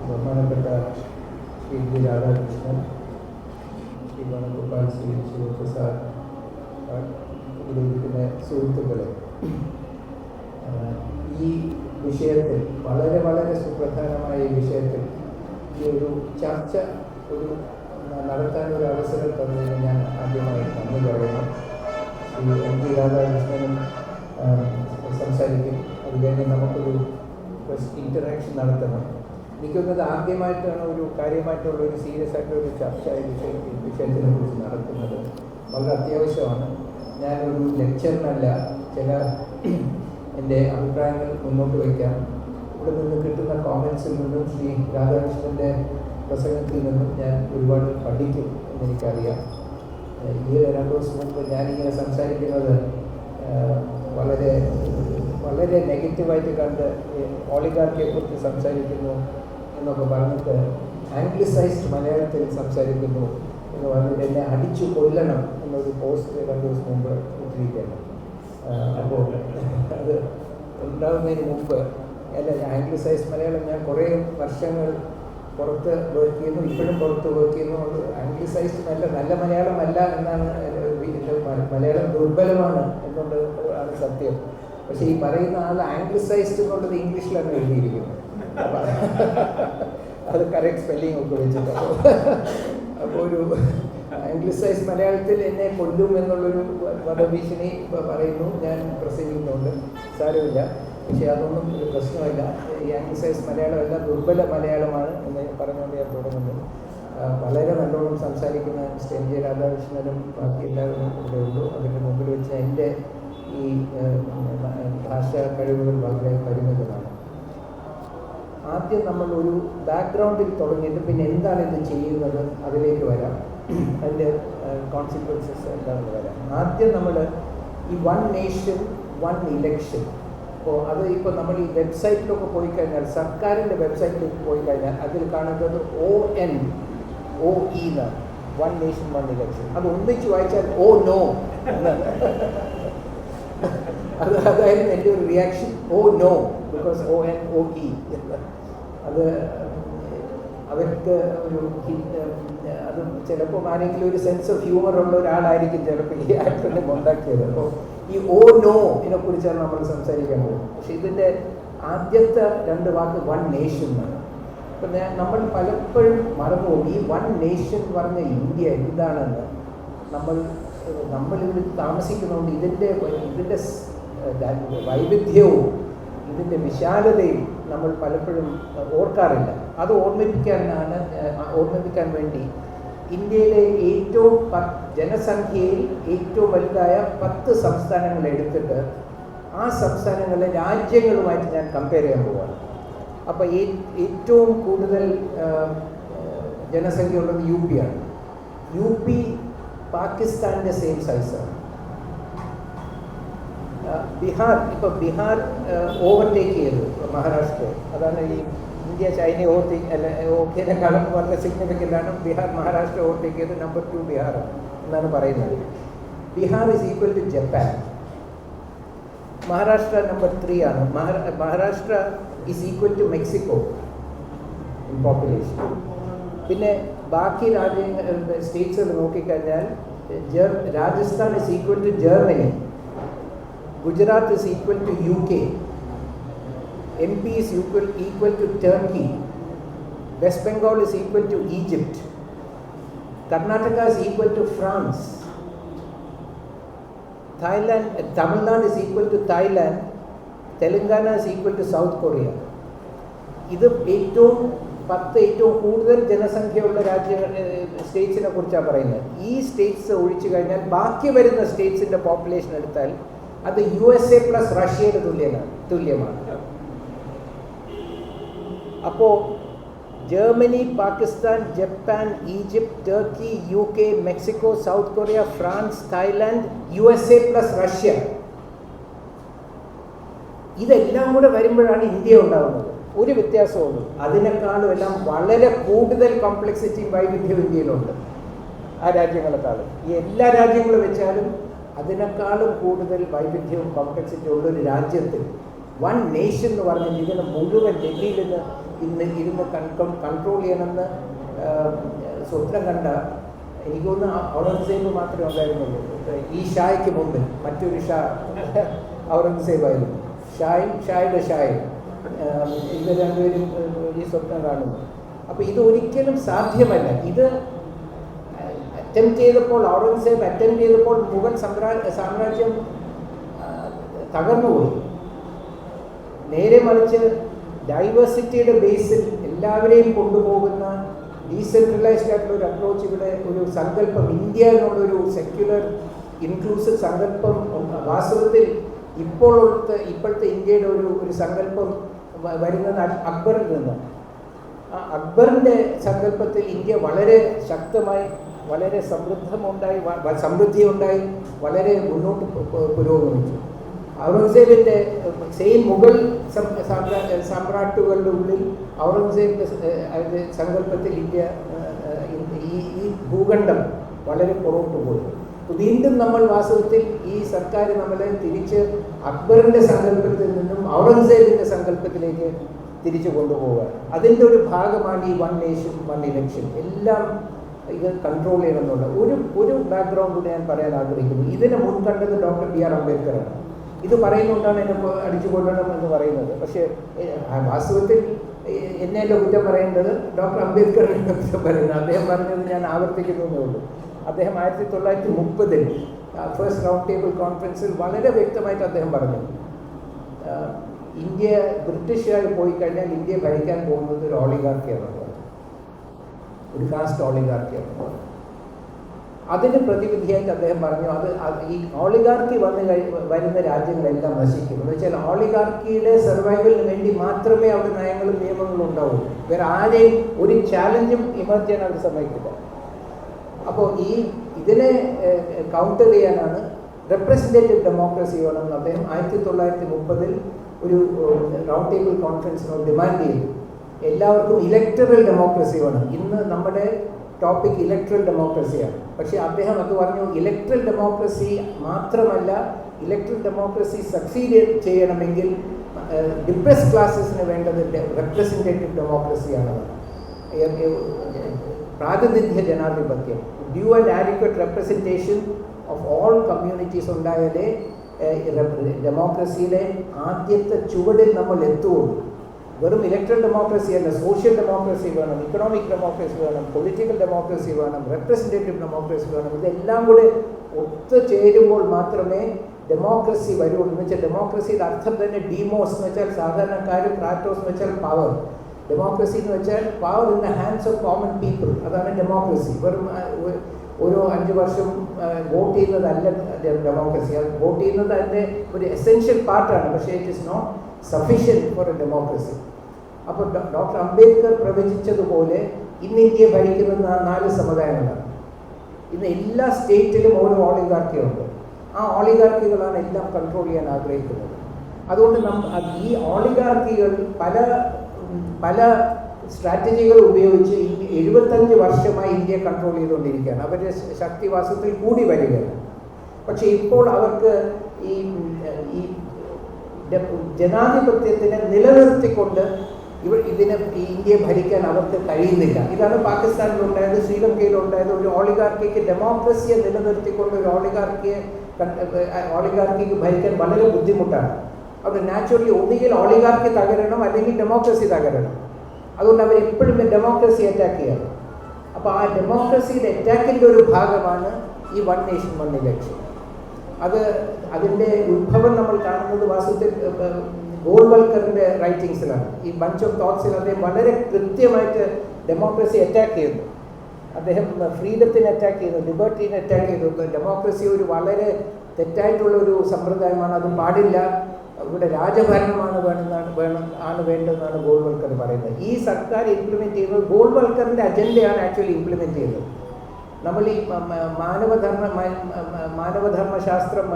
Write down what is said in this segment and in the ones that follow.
ബഹുമാനപ്പെട്ട ശ്രീ വി രാധാകൃഷ്ണൻ, ശ്രീ വേണുഗോപാൽ, ശ്രീ ശിവപ്രസാദ്, ഇവിടെ ഇരിക്കുന്ന സുഹൃത്തുക്കളെ, ഈ വിഷയത്തിൽ വളരെ വളരെ സുപ്രധാനമായ ഈ വിഷയത്തിൽ ഈ ഒരു ചർച്ച നടത്താനൊരു അവസരം തന്നതിന് ഞാൻ ആദ്യമായി നന്ദി പറയുന്നു. ശ്രീ എം വി രാധാകൃഷ്ണനും സംസാരിക്കും. അത് കഴിഞ്ഞ് നമുക്കൊരു ഇൻ്ററാക്ഷൻ നടത്തണം. എനിക്കൊന്നത് ആദ്യമായിട്ടാണ് ഒരു കാര്യമായിട്ടുള്ള ഒരു സീരിയസ് ആയിട്ടുള്ള ഒരു ചർച്ച വിഷയത്തിനെ കുറിച്ച് നടത്തുന്നത്. വളരെ അത്യാവശ്യമാണ്. ഞാനൊരു ലെക്ചറിനല്ല, ചില എൻ്റെ അഭിപ്രായങ്ങൾ മുന്നോട്ട് വയ്ക്കാം. ഇവിടെ നിന്ന് കിട്ടുന്ന കോമൻസിൽ നിന്നും ശ്രീ രാധാകൃഷ്ണൻ്റെ പ്രസംഗത്തിൽ നിന്നും ഞാൻ ഒരുപാട് പഠിക്കും എന്നെനിക്കറിയാം. ഈ 2 ദിവസം മുമ്പ് ഞാനിങ്ങനെ സംസാരിക്കുന്നത് വളരെ വളരെ നെഗറ്റീവായിട്ട് കണ്ട് ഓളിഗാർക്കിയെ കുറിച്ച് സംസാരിക്കുന്നു എന്നൊക്കെ പറഞ്ഞിട്ട് ആംഗ്ലിസൈസ്ഡ് മലയാളത്തിൽ സംസാരിക്കുന്നു എന്ന് പറഞ്ഞിട്ട് എന്നെ അടിച്ചു കൊല്ലണം എന്നൊരു പോസ്റ്റ് 2 ദിവസം മുമ്പ് ഇട്ടിരിക്കുകയാണ്. അപ്പോൾ അത് ഉണ്ടാകുന്നതിന് മുമ്പ് ആംഗ്ലിസൈസ്ഡ് മലയാളം ഞാൻ കുറേ വർഷങ്ങൾ പുറത്ത് വർക്ക് ചെയ്യുന്നു, ഇപ്പോഴും പുറത്ത് വർക്ക് ചെയ്യുന്നു. ആംഗ്ലിസൈസ്ഡ് നല്ല മലയാളം അല്ല എന്നാണ്, മലയാളം ദുർബലമാണ് എന്നുകൊണ്ട് ആണ് സത്യം. പക്ഷേ ഈ പറയുന്ന ആൾ ആംഗ്ലിസൈസ്ഡ് എന്നുള്ളത് ഇംഗ്ലീഷിലാണ് എഴുതിയിരിക്കുന്നത്. അത് കറക്റ്റ് സ്പെല്ലിംഗ് ഒക്കെ വെച്ചിട്ട് അപ്പോൾ ഒരു ആംഗ്ലിസൈസ്ഡ് മലയാളത്തിൽ എന്നെ കൊല്ലും എന്നുള്ളൊരു വധഭീഷണി പറയുന്നു ഞാൻ പ്രസംഗിക്കുന്നുണ്ട്. സാരമില്ല, പക്ഷേ അതൊന്നും ഒരു പ്രശ്നമല്ല. ഈ ആംഗ്ലിസൈസ്ഡ് മലയാളമല്ല, ദുർബല മലയാളമാണ് എന്ന് പറഞ്ഞുകൊണ്ട് ഞാൻ തുടങ്ങുന്നത്. വളരെ നല്ലോണം സംസാരിക്കുന്ന മിസ്റ്റർ എം ജെ രാധാകൃഷ്ണനും ബാക്കി എല്ലാവരും ഇവിടെ ഉള്ളൂ. അതിൻ്റെ മുമ്പിൽ വെച്ച് എൻ്റെ ഈ ഭാഷാ കഴിവുകൾ വളരെ പരിമിതമാണ്. ആദ്യം നമ്മൾ ഒരു ബാക്ക്ഗ്രൗണ്ടിൽ തുടങ്ങിയിട്ട് പിന്നെ എന്താണ് ഇത് ചെയ്യുന്നത് അതിലേക്ക് വരാം, അതിൻ്റെ കോൺസിക്വൻസസ് എന്താണെന്ന് വരാം. ആദ്യം നമ്മൾ ഈ 1 നേഷൻ 1 ഇലക്ഷൻ, അപ്പോൾ അത് ഇപ്പോൾ നമ്മൾ ഈ വെബ്സൈറ്റിലൊക്കെ പോയി കഴിഞ്ഞാൽ, സർക്കാരിൻ്റെ വെബ്സൈറ്റിലേക്ക് പോയി കഴിഞ്ഞാൽ അതിൽ കാണുന്നത് OE എന്നാണ്, 1 നേഷൻ 1 ഇലക്ഷൻ. അത് ഒന്നിച്ച് വായിച്ചാൽ ഓ നോ എന്നാണ്. അതായിരുന്നു എൻ്റെ ഒരു reaction, oh no, because ONOE. അത് അവർക്ക് ഒരു അത് ചിലപ്പോൾ ആരെങ്കിലും ഒരു സെൻസ് ഓഫ് ഹ്യൂമർ ഉള്ള ഒരാളായിരിക്കും ചിലപ്പോൾ ഈ ആക്ടറിനെ ഉണ്ടാക്കിയത്. അപ്പോൾ ഈ ഓ നോ ഇതിനെക്കുറിച്ചാണ് നമ്മൾ സംസാരിക്കാൻ പോകുന്നത്. പക്ഷെ ഇതിൻ്റെ ആദ്യത്തെ 2 വാക്ക് 1 നേഷൻ എന്നാണ്. അപ്പം നമ്മൾ പലപ്പോഴും മറന്നുപോകും ഈ 1 നേഷൻ പറഞ്ഞ ഇന്ത്യ എന്താണെന്ന്. നമ്മളിവിടെ താമസിക്കുന്നതുകൊണ്ട് ഇതിൻ്റെ വൈവിധ്യവും ഇതിൻ്റെ വിശാലതയും നമ്മൾ പലപ്പോഴും ഓർക്കാറില്ല. അത് ഓർമ്മിപ്പിക്കാൻ വേണ്ടി ഇന്ത്യയിലെ ഏറ്റവും ജനസംഖ്യയിൽ ഏറ്റവും വലുതായ 10 സംസ്ഥാനങ്ങൾ എടുത്തിട്ട് ആ സംസ്ഥാനങ്ങളിലെ രാജ്യങ്ങളുമായിട്ട് ഞാൻ കമ്പയർ ചെയ്യാൻ പോവുകയാണ്. അപ്പോൾ ഏറ്റവും കൂടുതൽ ജനസംഖ്യ ഉള്ളത് UP ആണ്. UP പാകിസ്ഥാനിൻ്റെ സെയിം സൈസാണ്. ബീഹാർ ഓവർടേക്ക് ചെയ്തു മഹാരാഷ്ട്ര. അതാണ് ഈ ഇന്ത്യ ചൈന ഓവർടേക്കിനേക്കാളും വളരെ സിഗ്നിഫിക്കൻ്റ് ആണ്. മഹാരാഷ്ട്ര ഓവർടേക്ക് ചെയ്ത് നമ്പർ 2 ബീഹാർ എന്നാണ് പറയുന്നത്. Bihar is equal to Japan. Maharashtra number 3 ആണ്. Maharashtra is equal to Mexico in population. പിന്നെ ബാക്കി സ്റ്റേറ്റ്സുകൾ നോക്കിക്കഴിഞ്ഞാൽ Rajasthan is equal to Germany, Gujarat is equal to UK, MP is equal to Turkey, west Bengal is equal to Egypt, Karnataka is equal to France, Tamil Nadu is equal to Thailand, Telangana is equal to South Korea. ഇത് ഏറ്റവും കൂടുതൽ ജനസംഖ്യയുള്ള സ്റ്റേറ്റ്സിനെ കുറിച്ചാണ് പറയുന്നത്. ഈ States ഒഴിച്ചു കഴിഞ്ഞാൽ ബാക്കി വരുന്ന സ്റ്റേറ്റ്സിൻ്റെ പോപ്പുലേഷൻ എടുത്താൽ അത് USA പ്ലസ് റഷ്യയുടെ തുല്യമാണ്. അപ്പോൾ Germany, Pakistan, Japan, Egypt, Turkey, UK, Mexico, south Korea, France, Thailand, USA plus Russia, ഇതെല്ലാം കൂടെ വരുമ്പോഴാണ് ഇന്ത്യ ഉണ്ടാകുന്നത്. ഒരു വ്യത്യാസമുള്ളൂ, അതിനേക്കാളും എല്ലാം വളരെ കൂടുതൽ കോംപ്ലക്സിറ്റിയും വൈവിധ്യവും ഇന്ത്യയിലുണ്ട് ആ രാജ്യങ്ങളെക്കാളും. ഈ എല്ലാ രാജ്യങ്ങളും വെച്ചാലും അതിനേക്കാളും കൂടുതൽ വൈവിധ്യവും കോംപ്ലക്സിറ്റിയും ഉള്ളൊരു രാജ്യത്തിൽ 1 നേഷൻ എന്ന് പറഞ്ഞാൽ ഇതിന് മുഴുവൻ ഡൽഹിയിൽ നിന്ന് ഇരുന്ന് കൺട്രോൾ ചെയ്യണമെന്ന് സ്വപ്നം കണ്ട എനിക്ക് തോന്നുന്നു ഔറംഗസേബ് മാത്രമേ ഉണ്ടായിരുന്നുള്ളൂ. ഈ ഷായ്ക്ക് മുമ്പ് മറ്റൊരു ഷാ ഔറംഗസേബായിരുന്നു. ഷായുടെ ഷായും ഇത് രണ്ടുപേരും ഈ സ്വപ്നം കാണുന്നു. അപ്പോൾ ഇത് ഒരിക്കലും സാധ്യമല്ല. ഇത് അറ്റംപ്റ്റ് ചെയ്തപ്പോൾ, ഔറംഗസേബ് അറ്റംപ്റ്റ് ചെയ്തപ്പോൾ മുഗൾ സാമ്രാജ്യം തകർന്നുപോയി. നേരെ മറിച്ച് ഡൈവേഴ്സിറ്റിയുടെ ബേസിൽ എല്ലാവരെയും കൊണ്ടുപോകുന്ന ഡീസെൻട്രലൈസ്ഡ് ആയിട്ടുള്ള ഒരു അപ്രോച്ച്, ഇവിടെ ഒരു സങ്കല്പം, ഇന്ത്യ എന്നുള്ളൊരു സെക്യുലർ ഇൻക്ലൂസീവ് സങ്കല്പം വാസ്തവത്തിൽ ഇപ്പോഴത്തെ ഇന്ത്യയുടെ ഒരു സങ്കല്പം വരുന്നത് അക്ബറിൽ നിന്ന്. ആ അക്ബറിൻ്റെ സങ്കല്പത്തിൽ ഇന്ത്യ വളരെ ശക്തമായി, വളരെ സമൃദ്ധിയുണ്ടായി, വളരെ മുന്നോട്ട് പുരോഗമിച്ചു. ഔറംഗസേബിൻ്റെ സെയിം മുഗൾ സാമ്രാട്ടുകളുടെ ഉള്ളിൽ ഔറംഗസേബിൻ്റെ സങ്കല്പത്തിൽ ഇന്ത്യ ഈ ഭൂഖണ്ഡം വളരെ പുറകോട്ട് പോയി. വീണ്ടും നമ്മൾ വാസ്തവത്തിൽ ഈ സർക്കാർ നമ്മളെ തിരിച്ച് അക്ബറിൻ്റെ സങ്കല്പത്തിൽ നിന്നും ഔറംഗസേബിൻ്റെ സങ്കല്പത്തിലേക്ക് തിരിച്ചു കൊണ്ടുപോവുക. അതിൻ്റെ ഒരു ഭാഗമാണ് ഈ 1 നേഷൻ 1 ഇലക്ഷൻ. എല്ലാം ഇത് കൺട്രോൾ ചെയ്യണമെന്നുള്ള ഒരു ബാക്ക്ഗ്രൗണ്ട് കൂടി ഞാൻ പറയാൻ ആഗ്രഹിക്കുന്നു. ഇതിനെ മുൻകണ്ടത് ഡോക്ടർ ബി ആർ അംബേദ്കറാണ്. ഇത് പറയുന്നുകൊണ്ടാണ് എന്നെ അടിച്ചു കൊല്ലണം എന്ന് പറയുന്നത്. പക്ഷേ വാസ്തവത്തിൽ എന്നെയല്ല കുറ്റം പറയേണ്ടത്, ഡോക്ടർ അംബേദ്കറിനെ കുറ്റം പറയുന്നത്. അദ്ദേഹം പറഞ്ഞത് ഞാൻ ആവർത്തിക്കുന്നതേ ഉള്ളൂ. അദ്ദേഹം 1930 ഫസ്റ്റ് റൗണ്ട് ടേബിൾ കോൺഫറൻസിൽ വളരെ വ്യക്തമായിട്ട് അദ്ദേഹം പറഞ്ഞു, ഇന്ത്യ ബ്രിട്ടീഷുകാർ പോയി കഴിഞ്ഞാൽ ഇന്ത്യ ഭരിക്കാൻ പോകുന്നത് ഒരു ഓളിഗാർക്കിയാണ്, ഒരു കാസ്റ്റ് ഓളിഗാർക്കിയാണ്. അതിന് പ്രതിവിധിയായിട്ട് അദ്ദേഹം പറഞ്ഞു, ഈ ഓളിഗാർക്കി വരുന്ന രാജ്യങ്ങളെല്ലാം നശിക്കും. എന്ന് വെച്ചാൽ ഓളിഗാർക്കിയുടെ സർവൈവലിന് വേണ്ടി മാത്രമേ അവിടെ നയങ്ങളും നിയമങ്ങളും ഉണ്ടാവൂ. വേറെ ആരെയും ഒരു ചാലഞ്ചും ഇമർജ് ചെയ്യാൻ അവർ സമ്മതിക്കില്ല. അപ്പോൾ ഇതിനെ കൗണ്ടർ ചെയ്യാനാണ് റെപ്രസെൻറ്റേറ്റീവ് ഡെമോക്രസി വേണമെന്ന് അദ്ദേഹം 1930 ഒരു റൗണ്ട് ടേബിൾ കോൺഫറൻസിനോട് ഡിമാൻഡ് ചെയ്തു. എല്ലാവർക്കും ഇലക്ടറൽ ഡെമോക്രസി വേണം. ഇന്ന് നമ്മുടെ ടോപ്പിക് ഇലക്ട്രൽ ഡെമോക്രസിയാണ്. പക്ഷേ അദ്ദേഹം അത് പറഞ്ഞു, ഇലക്ട്രൽ ഡെമോക്രസി മാത്രമല്ല, ഇലക്ട്രൽ ഡെമോക്രസി സക്സീഡ് ചെയ്യണമെങ്കിൽ ഡിപ്രസ്ഡ് ക്ലാസസിന് വേണ്ടത് റെപ്രസെൻറ്റേറ്റീവ് ഡെമോക്രസിയാണ്. പ്രാതിനിധ്യ ജനാധിപത്യം, due and adequate representation of all communities ഉണ്ടായാലേ ഡെമോക്രസിയിലെ ആദ്യത്തെ ചുവടിൽ നമ്മൾ എത്തുകയുള്ളൂ. വെറും ഇലക്ട്രൽ ഡെമോക്രസി അല്ല, സോഷ്യൽ ഡെമോക്രസി വേണം, ഇക്കണോമിക് ഡെമോക്രസി വേണം, പൊളിറ്റിക്കൽ ഡെമോക്രസി വേണം, റെപ്രസെൻറ്റേറ്റീവ് ഡെമോക്രസി വേണം. ഇതെല്ലാം കൂടെ ഒത്തുചേരുമ്പോൾ മാത്രമേ ഡെമോക്രസി വരുള്ളൂ. എന്ന് വെച്ചാൽ ഡെമോക്രസിയുടെ അർത്ഥം തന്നെ ഡീമോസ് എന്ന് വെച്ചാൽ സാധാരണക്കാർ, ക്രാറ്റോസ് എന്ന് വെച്ചാൽ പവർ. ഡെമോക്രസി എന്ന് വെച്ചാൽ power in the hands of common people. അതാണ് ഡെമോക്രസി. വെറും ഓരോ 5 വർഷം വോട്ട് ചെയ്യുന്നതല്ല ഡെമോക്രസി. അത് വോട്ട് ചെയ്യുന്നത് അതിൻ്റെ ഒരു എസെൻഷ്യൽ പാർട്ടാണ്. പക്ഷേ it is not sufficient for a democracy. അപ്പോൾ ഡോക്ടർ അംബേദ്കർ പ്രവചിച്ചതുപോലെ ഇന്ന് ഇന്ത്യ ഭരിക്കുന്ന 4 സമുദായങ്ങളാണ്. ഇന്ന് എല്ലാ സ്റ്റേറ്റിലും ഓരോ ഓളിഗാർക്കിയുണ്ട്. ആ ഓളിഗാർക്കികളാണ് എല്ലാം കൺട്രോൾ ചെയ്യാൻ ആഗ്രഹിക്കുന്നത്. അതുകൊണ്ട് ഈ ഓളിഗാർക്കികൾ പല സ്ട്രാറ്റജികൾ ഉപയോഗിച്ച് 75 വർഷമായി ഇന്ത്യ കൺട്രോൾ ചെയ്തുകൊണ്ടിരിക്കുകയാണ്. അവരുടെ ശക്തിവാസത്തിൽ കൂടി വരികയാണ്. പക്ഷേ ഇപ്പോൾ അവർക്ക് ഈ ജനാധിപത്യത്തിനെ നിലനിർത്തിക്കൊണ്ട് ഇതിനെ ഇന്ത്യയെ ഭരിക്കാൻ അവർക്ക് കഴിയുന്നില്ല. ഇതാണ് പാകിസ്ഥാനിലുണ്ടായത്, ശ്രീലങ്കയിലുണ്ടായത്. ഒരു ഓളിഗാർക്കിക്ക് ഡെമോക്രസിയെ നിലനിർത്തിക്കൊണ്ട് ഒരു ഓളിഗാർക്കിക്ക് ഭരിക്കാൻ വളരെ ബുദ്ധിമുട്ടാണ്. അവിടെ നാച്ചുറലി ഒന്നുകിൽ ഓളിഗാർക്കി തകരണം അല്ലെങ്കിൽ ഡെമോക്രസി തകരണം. അതുകൊണ്ട് അവരെപ്പോഴും ഡെമോക്രസി അറ്റാക്ക് ചെയ്യണം. അപ്പോൾ ആ ഡെമോക്രസിയുടെ അറ്റാക്കിൻ്റെ ഒരു ഭാഗമാണ് ഈ 1 നേഷൻ 1 ഇലക്ഷൻ. അതിൻ്റെ ഉത്ഭവം നമ്മൾ കാണുന്നത് വാസ്തവത്തിൽ ഗോൾവൽക്കറിൻ്റെ റൈറ്റിങ്സിലാണ്. ഈ ബഞ്ച് ഓഫ് തോട്ട്സിൽ അദ്ദേഹം വളരെ കൃത്യമായിട്ട് ഡെമോക്രസി അറ്റാക്ക് ചെയ്യുന്നു. അദ്ദേഹം ഫ്രീഡത്തിനെ അറ്റാക്ക് ചെയ്യുന്നു, ലിബർട്ടീനെ അറ്റാക്ക് ചെയ്തു. ഡെമോക്രസി ഒരു വളരെ തെറ്റായിട്ടുള്ളൊരു സമ്പ്രദായമാണ്, അത് പാടില്ല, ഇവിടെ രാജഭരണമാണ് വേണ്ടതെന്നാണ് ഗോൾവൽക്കർ പറയുന്നത്. ഈ സർക്കാർ ഇംപ്ലിമെൻറ്റ് ചെയ്യുന്നത് ഗോൾവൽക്കറിൻ്റെ അജണ്ടയാണ് ആക്ച്വലി ഇംപ്ലിമെൻറ്റ് ചെയ്യുന്നത്. നമ്മൾ ഈ മാനവധർമ്മശാസ്ത്രം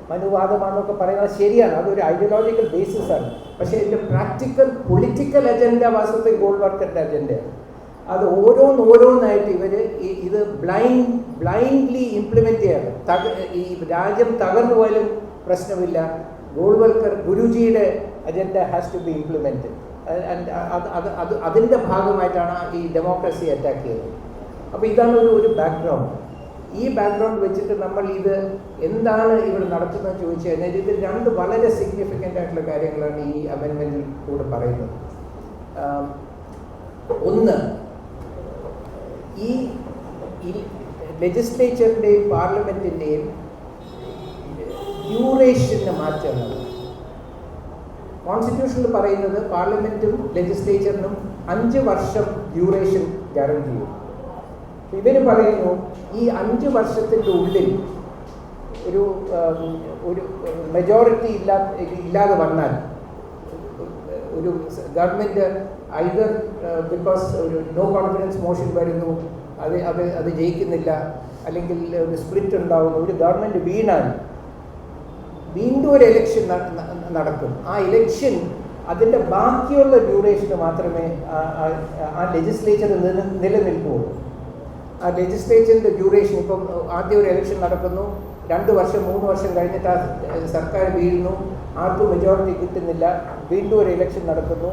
മനുവാദമാണെന്നൊക്കെ പറയുന്നത് ശരിയാണ്, അതൊരു ഐഡിയോളജിക്കൽ ബേസിസാണ്. പക്ഷേ ഇതിൻ്റെ പ്രാക്ടിക്കൽ പൊളിറ്റിക്കൽ അജണ്ട വാസ്തവത്തിൽ ഗോൾവൽക്കറിൻ്റെ അജണ്ടയാണ്. അത് ഓരോന്നായിട്ട് ഇത് ബ്ലൈൻഡ്ലി ഇംപ്ലിമെൻറ്റ് ചെയ്യാണ്. ഈ രാജ്യം തകർന്നു പോയാലും പ്രശ്നമില്ല, ഗോൾവൽക്കർ ഗുരുജിയുടെ agenda has to be implemented. അതിൻ്റെ ഭാഗമായിട്ടാണ് ഈ ഡെമോക്രസി അറ്റാക്ക് ചെയ്തത്. അപ്പോൾ ഇതാണ് ഒരു ബാക്ക്ഗ്രൗണ്ട്. ഈ ബാക്ക്ഗ്രൗണ്ട് വെച്ചിട്ട് നമ്മൾ ഇത് എന്താണ് ഇവിടെ നടത്തുന്നത് ചോദിച്ചു കഴിഞ്ഞാൽ ഇതിൽ രണ്ട് വളരെ സിഗ്നിഫിക്കൻ്റ് ആയിട്ടുള്ള കാര്യങ്ങളാണ് ഈ അമെൻമെൻറ്റിൽ കൂടെ പറയുന്നത്. ഒന്ന്, ഈ ലെജിസ്ലേച്ചറിൻ്റെയും പാർലമെൻറ്റിൻ്റെയും ഡ്യൂറേഷന് മാറ്റമാണ്. കോൺസ്റ്റിറ്റ്യൂഷനിൽ പറയുന്നത് പാർലമെൻറ്റും ലെജിസ്ലേച്ചറിനും 5 വർഷം ഡ്യൂറേഷൻ ഗ്യാരണ്ടി ചെയ്യും. ഇവർ പറയുന്നു ഈ 5 വർഷത്തിൻ്റെ ഉള്ളിൽ ഒരു മെജോറിറ്റി ഇല്ലാതെ വന്നാൽ ഒരു ഗവൺമെൻറ് ഐദർ ബിക്കോസ് ഒരു നോ കോൺഫിഡൻസ് മോഷൻ വരുന്നു, അത് ജയിക്കുന്നില്ല, അല്ലെങ്കിൽ ഒരു സ്പ്ലിറ്റ് ഉണ്ടാകുന്നു, ഒരു ഗവൺമെൻറ് വീണാൽ വീണ്ടും ഒരു ഇലക്ഷൻ നടക്കും. ആ ഇലക്ഷൻ അതിൻ്റെ ബാക്കിയുള്ള ഡ്യൂറേഷന് മാത്രമേ ആ ലെജിസ്ലേച്ചർ നിലനിൽക്കുകയുള്ളൂ. ആ ലെജിസ്ലേച്ചറിൻ്റെ ഡ്യൂറേഷൻ ഇപ്പം ആദ്യം ഒരു ഇലക്ഷൻ നടക്കുന്നു, 2 വർഷം 3 വർഷം കഴിഞ്ഞിട്ട് ആ സർക്കാർ വീഴുന്നു, ആർക്കും മെജോറിറ്റി കിട്ടുന്നില്ല, വീണ്ടും ഒരു ഇലക്ഷൻ നടക്കുന്നു.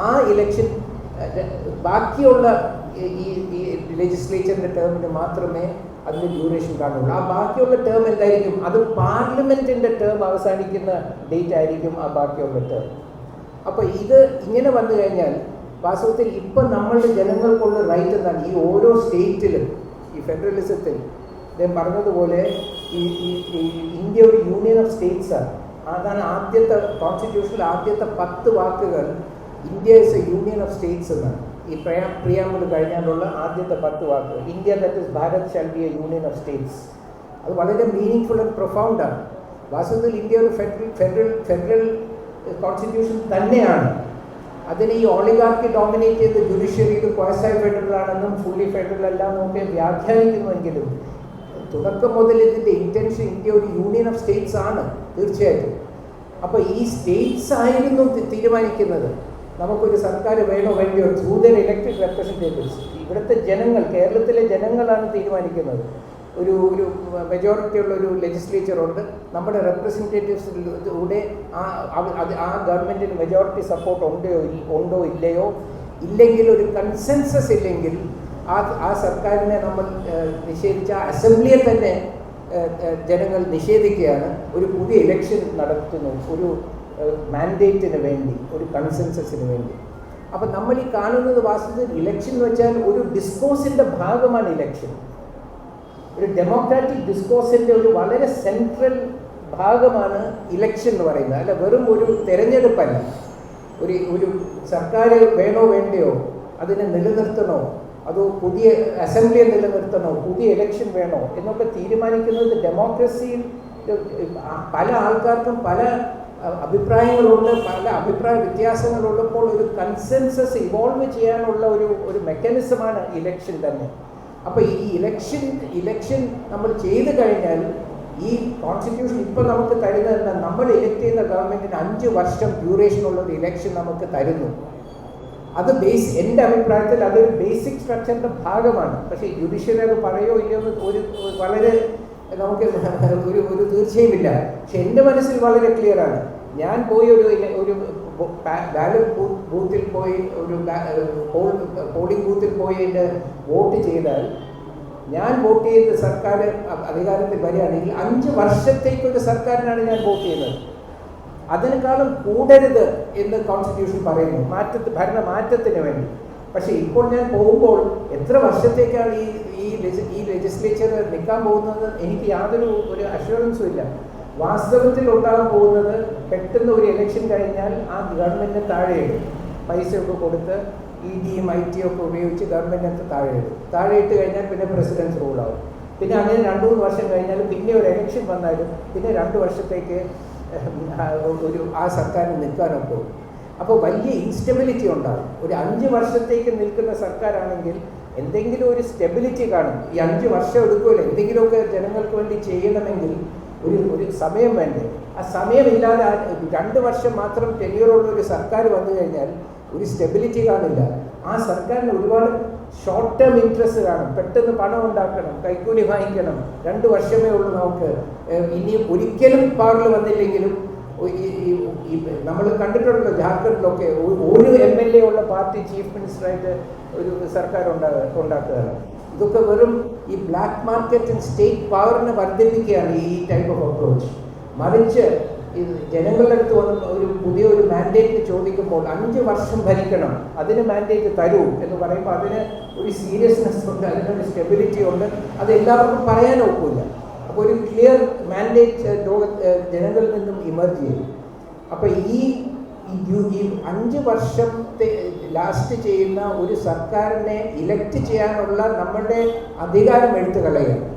ആ ഇലക്ഷൻ ബാക്കിയുള്ള ഈ ലെജിസ്ലേച്ചറിൻ്റെ ടേമിന് മാത്രമേ അതിൻ്റെ ഡ്യൂറേഷൻ കാണുള്ളൂ. ആ ബാക്കിയുള്ള ടേം എന്തായിരിക്കും? അത് പാർലമെൻറ്റിൻ്റെ ടേം അവസാനിക്കുന്ന ഡേറ്റ് ആയിരിക്കും ആ ബാക്കിയുള്ള ടേം. അപ്പോൾ ഇത് ഇങ്ങനെ വന്നു കഴിഞ്ഞാൽ വാസ്തവത്തിൽ ഇപ്പം നമ്മളുടെ ജനങ്ങൾക്കുള്ള റൈറ്റ് എന്താണ്? ഈ ഓരോ സ്റ്റേറ്റിലും ഈ ഫെഡറലിസത്തിൽ അദ്ദേഹം പറഞ്ഞതുപോലെ ഈ ഇന്ത്യ ഒരു യൂണിയൻ ഓഫ് സ്റ്റേറ്റ്സാണ്. അതാണ് ആദ്യത്തെ കോൺസ്റ്റിറ്റ്യൂഷനിൽ ആദ്യത്തെ 10 വാക്കുകൾ India is A union of States എന്നാണ്. ഈ പ്രിയാമ്പിൾ കഴിഞ്ഞാലുള്ള ആദ്യത്തെ 10 വാക്കുകൾ India that is Bharat shall be A union of States. അത് വളരെ മീനിങ് ആൻഡ് പ്രൊഫൗണ്ടാണ്. വാസ്തവത്തിൽ ഇന്ത്യ ഒരു ഫെഡറൽ കോൺസ്റ്റിറ്റ്യൂഷൻ തന്നെയാണ്. അതിന് ഈ ഓളിഗാർക്കി ഡോമിനേറ്റ് ചെയ്ത് ജുഡീഷ്യറിയിൽ ക്വാസി ഫെഡറൽ ആണെന്നും ഫുള്ളി ഫെഡറൽ അല്ലാന്നും ഒക്കെ വ്യാഖ്യാനിക്കുന്നുവെങ്കിലും തുടക്കം മുതൽ ഇതിൻ്റെ ഇൻറ്റൻഷൻ ഇന്ത്യ ഒരു യൂണിയൻ ഓഫ് സ്റ്റേറ്റ്സ് ആണ് തീർച്ചയായിട്ടും. അപ്പോൾ ഈ സ്റ്റേറ്റ്സ് ആയിരുന്നു തീരുമാനിക്കുന്നത് നമുക്കൊരു സർക്കാർ വേണോ വേണ്ടിയോ ത്രൂ ദർ ഇലക്റ്റഡ് റെപ്രസെൻറ്റേറ്റീവ്സ്. ഇവിടുത്തെ ജനങ്ങൾ, കേരളത്തിലെ ജനങ്ങളാണ് തീരുമാനിക്കുന്നത്. ഒരു മെജോറിറ്റി ഉള്ള ഒരു ലെജിസ്ലേച്ചർ ഉണ്ട്, നമ്മുടെ റെപ്രസെൻറ്റേറ്റീവ്സിലൂടെ ആ ഗവൺമെൻറ്റിന് മെജോറിറ്റി സപ്പോർട്ട് ഉണ്ടോ ഇല്ലയോ, ഇല്ലെങ്കിൽ ഒരു കൺസെൻസസ് ഇല്ലെങ്കിൽ ആ സർക്കാരിനെ നമ്മൾ നിഷേധിച്ച അസംബ്ലിയെ തന്നെ ജനങ്ങൾ നിഷേധിക്കുകയാണ്. ഒരു പുതിയ ഇലക്ഷൻ നടത്തുന്നു, ഒരു മാൻഡേറ്റിന് വേണ്ടി, ഒരു കൺസെൻസസിന് വേണ്ടി. അപ്പം നമ്മൾ ഈ കാണുന്നത് വാസ്തവത്തിൽ ഇലക്ഷൻ എന്ന് വെച്ചാൽ ഒരു ഡിസ്കോഴ്സിൻ്റെ ഭാഗമാണ് ഇലക്ഷൻ. ഒരു ഡെമോക്രാറ്റിക് ഡിസ്കോഴ്സിൻ്റെ ഒരു വളരെ സെൻട്രൽ ഭാഗമാണ് ഇലക്ഷൻ എന്ന് പറയുന്നത്. അല്ല വെറും ഒരു തെരഞ്ഞെടുപ്പല്ല. ഒരു സർക്കാർ വേണോ വേണ്ടയോ, അതിനെ നിലനിർത്തണോ, അതോ പുതിയ അസംബ്ലിയെ നിലനിർത്തണോ, പുതിയ ഇലക്ഷൻ വേണോ എന്നൊക്കെ തീരുമാനിക്കുന്നത് ഡെമോക്രസിയിൽ പല ആൾക്കാർക്കും പല അഭിപ്രായങ്ങളുണ്ട്, പല അഭിപ്രായ വ്യത്യാസങ്ങളുള്ളപ്പോൾ ഒരു കൺസെൻസസ് ഇവോൾവ് ചെയ്യാനുള്ള ഒരു മെക്കാനിസമാണ് ഇലക്ഷൻ തന്നെ. അപ്പോൾ ഈ ഇലക്ഷൻ നമ്മൾ ചെയ്തു കഴിഞ്ഞാൽ ഈ കോൺസ്റ്റിറ്റ്യൂഷൻ ഇപ്പോൾ നമുക്ക് തരുന്നത് നമ്മൾ ഇലക്ട് ചെയ്യുന്ന ഗവൺമെൻറ്റിന് 5 വർഷം ഡ്യൂറേഷനുള്ള ഒരു ഇലക്ഷൻ നമുക്ക് തരുന്നു. അത് എൻ്റെ അഭിപ്രായത്തിൽ അതൊരു ബേസിക് സ്ട്രക്ചറിൻ്റെ ഭാഗമാണ്. പക്ഷേ ജുഡീഷ്യറി അത് പറയോ ഇല്ലയോ എന്ന് വളരെ നമുക്ക് ഒരു തീർച്ചയുമില്ല. പക്ഷെ എൻ്റെ മനസ്സിൽ വളരെ ക്ലിയറാണ്. ഞാൻ പോയി ഒരു ബാലറ്റ് ബൂത്തിൽ പോയി പോളിംഗ് ബൂത്തിൽ പോയി എൻ്റെ വോട്ട് ചെയ്താൽ, ഞാൻ വോട്ട് ചെയ്ത് സർക്കാർ അധികാരത്തിൽ വരികയാണെങ്കിൽ 5 വർഷത്തേക്കൊരു സർക്കാരിനാണ് ഞാൻ വോട്ട് ചെയ്യുന്നത്. അതിനേക്കാളും കൂടരുത് എന്ന് കോൺസ്റ്റിറ്റ്യൂഷൻ പറയുന്നു, ഭരണമാറ്റത്തിന് വേണ്ടി. പക്ഷേ ഇപ്പോൾ ഞാൻ പോകുമ്പോൾ എത്ര വർഷത്തേക്കാണ് ഈ ലെജിസ്ലേച്ചർ നിൽക്കാൻ പോകുന്നത് എനിക്ക് യാതൊരു അഷ്വറൻസും ഇല്ല. വാസ്തവത്തിൽ ഉണ്ടാകാൻ പോകുന്നത് പെട്ടെന്ന് ഒരു ഇലക്ഷൻ കഴിഞ്ഞാൽ ആ ഗവൺമെൻറ്റിന് താഴെയിടും, പൈസയൊക്കെ കൊടുത്ത് EDയും ITയും ഒക്കെ ഉപയോഗിച്ച് ഗവൺമെൻറ്റിനകത്ത് താഴെയിട്ട് കഴിഞ്ഞാൽ പിന്നെ പ്രസിഡൻസ് റൂളാവും. പിന്നെ അങ്ങനെ 2-3 വർഷം കഴിഞ്ഞാൽ പിന്നെ ഒരു ഇലക്ഷൻ വന്നാലും പിന്നെ 2 വർഷത്തേക്ക് ആ സർക്കാരിന് നിൽക്കാനൊക്കെ പോകും. അപ്പോൾ വലിയ ഇൻസ്റ്റെബിലിറ്റി ഉണ്ടാകും. ഒരു 5 വർഷത്തേക്ക് നിൽക്കുന്ന സർക്കാരാണെങ്കിൽ എന്തെങ്കിലും ഒരു സ്റ്റെബിലിറ്റി കാണും. ഈ 5 വർഷം എടുക്കുമല്ലോ, എന്തെങ്കിലുമൊക്കെ ജനങ്ങൾക്ക് വേണ്ടി ചെയ്യണമെങ്കിൽ ഒരു സമയം വേണ്ടേ? ആ സമയമില്ലാതെ 2 വർഷം മാത്രം ടെന്യൂറുള്ള ഒരു സർക്കാർ വന്നു കഴിഞ്ഞാൽ ഒരു സ്റ്റെബിലിറ്റി കാണില്ല. ആ സർക്കാരിന് ഒരുപാട് ഷോർട്ട് ടേം ഇൻട്രസ്റ്റ് കാണും. പെട്ടെന്ന് പണം ഉണ്ടാക്കണം, കൈക്കൂലി വാങ്ങിക്കണം, 2 വർഷമേ ഉള്ളൂ നമുക്ക്. ഇനിയും ഒരിക്കലും പവറിൽ വന്നില്ലെങ്കിലും നമ്മൾ കണ്ടിട്ടുണ്ടല്ലോ ജാർഖണ്ഡിലൊക്കെ ഒരു MLA ഉള്ള പാർട്ടി ചീഫ് മിനിസ്റ്ററായിട്ട് ഒരു സർക്കാർ ഉണ്ടാക്കുകയാണ്. ഇതൊക്കെ വെറും ഈ ബ്ലാക്ക് മാർക്കറ്റ് സ്റ്റേറ്റ് പവറിനെ വർദ്ധിപ്പിക്കുകയാണ് ഈ ടൈപ്പ് ഓഫ് അപ്രോച്ച്. മറിച്ച് ഇത് ജനങ്ങളുടെ അടുത്ത് വന്ന് പുതിയൊരു മാൻഡേറ്റ് ചോദിക്കുമ്പോൾ 5 വർഷം ഭരിക്കണം, അതിന് മാൻഡേറ്റ് തരൂ എന്ന് പറയുമ്പോൾ അതിന് ഒരു സീരിയസ്നെസ് ഉണ്ട്, അതിനൊരു സ്റ്റെബിലിറ്റി ഉണ്ട്. അത് എല്ലാവർക്കും പറയാൻ ഒക്കില്ല. അപ്പോൾ ഒരു ക്ലിയർ മാൻഡേറ്റ് ജനങ്ങളിൽ നിന്നും ഇമർജ് ചെയ്യും. അപ്പോൾ ഈ 5 വർഷത്തെ ലാസ്റ്റ് ചെയ്യുന്ന ഒരു സർക്കാരിനെ ഇലക്ട് ചെയ്യാനുള്ള നമ്മുടെ അധികാരം എടുത്തു കളയുകയാണ്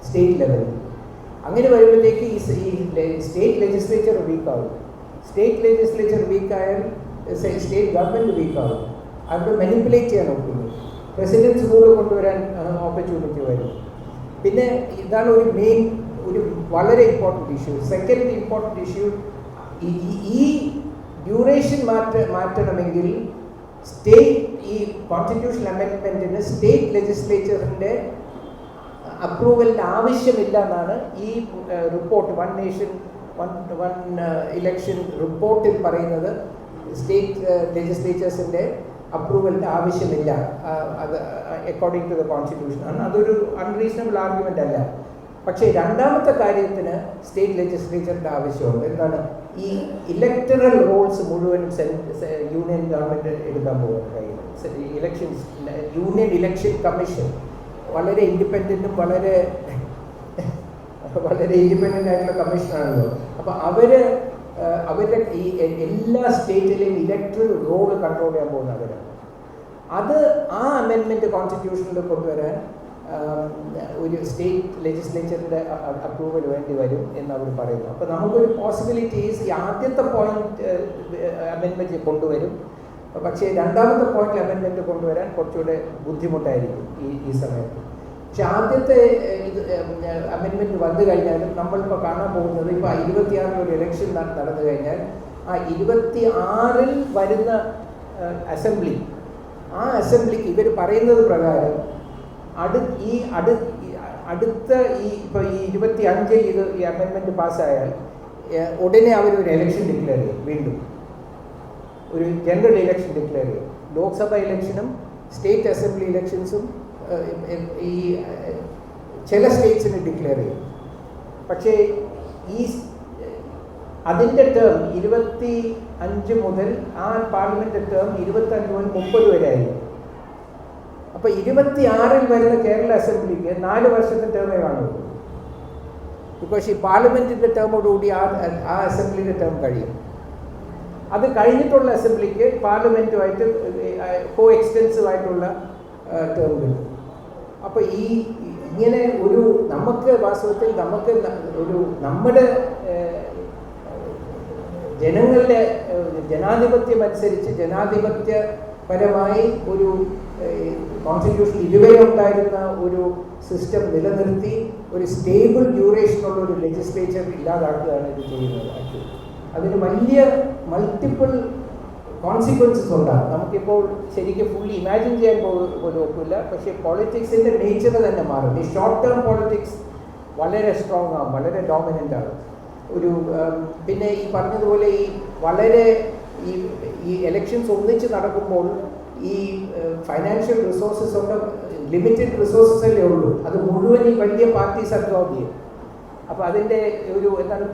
സ്റ്റേറ്റ് ലെവലിൽ. അങ്ങനെ വരുമ്പോഴത്തേക്ക് ഈ സ്റ്റേറ്റ് ലെജിസ്ലേച്ചർ വീക്കാവും. സ്റ്റേറ്റ് ലെജിസ്ലേച്ചർ വീക്കായാൽ സ്റ്റേറ്റ് ഗവൺമെൻറ് വീക്കാവും. അത് മാനിപ്പുലേറ്റ് ചെയ്യാൻ നോക്കുന്നു. പ്രസിഡൻസ് റൂൾ കൊണ്ടുവരാൻ ഓപ്പർച്യൂണിറ്റി വരും. പിന്നെ ഇതാണ് ഒരു വളരെ important issue. Second important issue, ഈ ഡ്യൂറേഷൻ മാറ്റണമെങ്കിൽ ഈ കോൺസ്റ്റിറ്റ്യൂഷൻ അമെൻഡ്മെൻറ്റിന് സ്റ്റേറ്റ് ലെജിസ്ലേച്ചറിൻ്റെ അപ്രൂവലിൻ്റെ ആവശ്യമില്ല എന്നാണ് ഈ report one nation one election റിപ്പോർട്ടിൽ പറയുന്നത്. സ്റ്റേറ്റ് ലെജിസ്ലേച്ചേഴ്സിൻ്റെ അപ്രൂവലിൻ്റെ ആവശ്യമില്ല അത് അക്കോർഡിംഗ് ടു ദ കോൺസ്റ്റിറ്റ്യൂഷൻ ആണ്. അതൊരു അൺറീസണബിൾ ആർഗ്യുമെൻ്റ് അല്ല. പക്ഷേ രണ്ടാമത്തെ കാര്യത്തിന് സ്റ്റേറ്റ് ലെജിസ്ലേച്ചറിൻ്റെ ആവശ്യമുണ്ട്. എന്താണ്? ഈ ഇലക്ടറൽ റോൾസ് മുഴുവനും യൂണിയൻ ഗവൺമെൻറ് എടുക്കാൻ പോകുന്ന കയ്യിൽ. യൂണിയൻ ഇലക്ഷൻ കമ്മീഷൻ വളരെ ഇൻഡിപെൻഡൻറ്റും വളരെ ഇൻഡിപെൻഡൻ്റ് ആയിട്ടുള്ള കമ്മീഷനാണല്ലോ. അപ്പോൾ അവരുടെ ഈ എല്ലാ സ്റ്റേറ്റിലെയും ഇലക്ട്രൽ റോള് കൺട്രോൾ ചെയ്യാൻ പോകുന്ന അവരാണ്. ആ അമെൻമെൻറ്റ് കോൺസ്റ്റിറ്റ്യൂഷനിൽ കൊണ്ടുവരാൻ ഒരു സ്റ്റേറ്റ് ലെജിസ്ലേച്ചറിൻ്റെ അപ്രൂവൽ വേണ്ടി വരും എന്ന് അവർ പറയുന്നു. അപ്പോൾ നമുക്കൊരു പോസിബിലിറ്റീസ് ഈ ആദ്യത്തെ പോയിന്റ് അമെൻമെൻറ്റ് കൊണ്ടുവരും. പക്ഷേ രണ്ടാമത്തെ പോയിന്റ് അമെൻമെൻറ്റ് കൊണ്ടുവരാൻ കുറച്ചുകൂടെ ബുദ്ധിമുട്ടായിരിക്കും ഈ സമയത്ത്. പക്ഷെ ആദ്യത്തെ അമെൻമെൻറ്റ് വന്നു കഴിഞ്ഞാലും നമ്മളിപ്പോൾ കാണാൻ പോകുന്നത്, ഇപ്പോൾ 26 ഒരു ഇലക്ഷൻ നടന്നു കഴിഞ്ഞാൽ ആ 26 വരുന്ന അസംബ്ലി, ആ അസംബ്ലിക്ക് ഇവർ പറയുന്നത് പ്രകാരം അടുത്ത ഇപ്പോൾ ഈ 25 ഈ അമെൻമെൻറ്റ് പാസ്സായാൽ ഉടനെ അവരൊരു ഇലക്ഷൻ ഡിക്ലെയർ ചെയ്യും. വീണ്ടും ഒരു ജനറൽ ഇലക്ഷൻ ഡിക്ലെയർ ചെയ്യും. ലോക്സഭ ഇലക്ഷനും സ്റ്റേറ്റ് അസംബ്ലി ഇലക്ഷൻസും ഈ ചില സ്റ്റേറ്റ്സിന് ഡിക്ലെയർ ചെയ്യും. പക്ഷേ അതിൻ്റെ ടേം 25 മുതൽ ആ പാർലമെൻ്റ് ടേം 25 മുതൽ 30 വരെ ആയിരിക്കും. അപ്പോൾ 26 വരുന്ന കേരള അസംബ്ലിക്ക് 4 വർഷത്തെ ടേമേ കാണുള്ളൂ. ബിക്കോസ് ഈ പാർലമെൻറ്റിൻ്റെ ടേമോടുകൂടി ആ അസംബ്ലിയുടെ ടേം കഴിയും. അത് കഴിഞ്ഞിട്ടുള്ള അസംബ്ലിക്ക് പാർലമെൻറ്റുമായിട്ട് കോ എക്സ്റ്റൻസീവ് ആയിട്ടുള്ള ടേം കിട്ടും. അപ്പോൾ ഇങ്ങനെ നമുക്ക് വാസ്തവത്തിൽ നമ്മുടെ ജനങ്ങളുടെ ജനാധിപത്യം അനുസരിച്ച് ജനാധിപത്യപരമായി ഒരു കോൺസ്റ്റിറ്റ്യൂഷൻ ഇതുവരെ ഉണ്ടായിരുന്ന ഒരു സിസ്റ്റം നിലനിർത്തി ഒരു സ്റ്റേബിൾ ഡ്യൂറേഷനുള്ള ഒരു ലെജിസ്ലേച്ചർ ഇല്ലാതാക്കുകയാണ് ഇത് ചെയ്യുന്നത്. ആക്ച്വലി അതിന് വലിയ മൾട്ടിപ്പിൾ കോൺസിക്വൻസസ് ഉണ്ടാകും. നമുക്കിപ്പോൾ ശരിക്കും ഫുള്ളി ഇമാജിൻ ചെയ്യാൻ പോലും ഒക്കില്ല. പക്ഷേ പൊളിറ്റിക്സിൻ്റെ നേച്ചർ തന്നെ മാറും. ഈ ഷോർട്ട് ടേം പൊളിറ്റിക്സ് വളരെ സ്ട്രോങ് ആകും, വളരെ ഡോമിനൻ്റ് ആകും. പിന്നെ ഈ പറഞ്ഞതുപോലെ ഈ എലക്ഷൻസ് ഒന്നിച്ച് നടക്കുമ്പോൾ ഈ ഫൈനാൻഷ്യൽ റിസോഴ്സസ് ഉണ്ട്, ലിമിറ്റഡ് റിസോഴ്സസ് അല്ലേ ഉള്ളൂ. അത് മുഴുവൻ ഈ വലിയ പാർട്ടീസ് അബ്സോർബ് ചെയ്യും. അപ്പോൾ അതിൻ്റെ